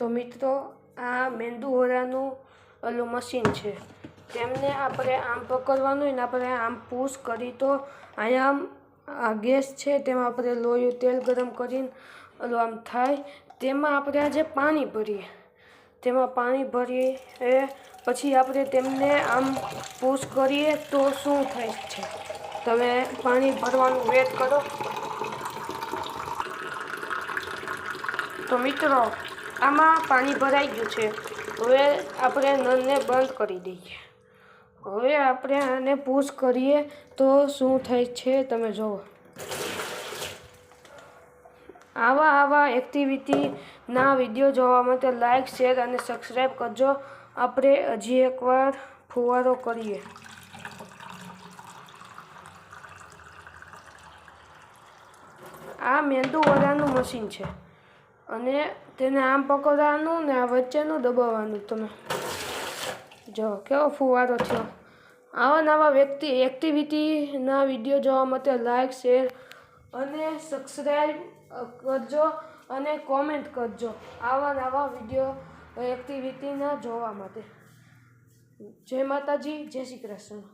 તો મિત્રો આ મેંદુવડાનું ઓલું મશીન છે, તેમને આપણે આમ પકડવાનું ને આપણે આમ પુશ કરી તો અહીંયા આ ગેસ છે તેમાં આપણે લોહી તેલ ગરમ કરીને ઓલું આમ થાય, તેમાં આપણે આજે પાણી ભરીએ, તેમાં પાણી ભરીએ પછી આપણે તેમને આમ પુશ કરીએ તો શું થાય છે, તમે પાણી ભરવાનું વેટ કરો। તો મિત્રો આમાં પાણી ભરાઈ ગયું છે, હવે આપણે નળને બંધ કરી દઈએ। હવે આપણે આને પુશ કરીએ તો શું થાય છે તમે જુઓ। આવા એક્ટિવિટીના વિડીયો જોવા માટે લાઈક શેર અને સબસ્ક્રાઈબ કરજો। આપણે હજી એકવાર ફુવારો કરીએ। આ મેંદુવડાનું મશીન છે અને તેને આમ પકડવાનું ને આ વચ્ચેનું દબાવવાનું, તમે જો કેવો ફુવારો થયો। આવા નવા એક્ટિવિટીના વિડીયો જોવા માટે લાઈક શેર અને સબસ્ક્રાઈબ કરજો અને કોમેન્ટ કરજો આવા નવા વિડીયો એક્ટિવિટીના જોવા માટે। જય માતાજી, જય શ્રી કૃષ્ણ।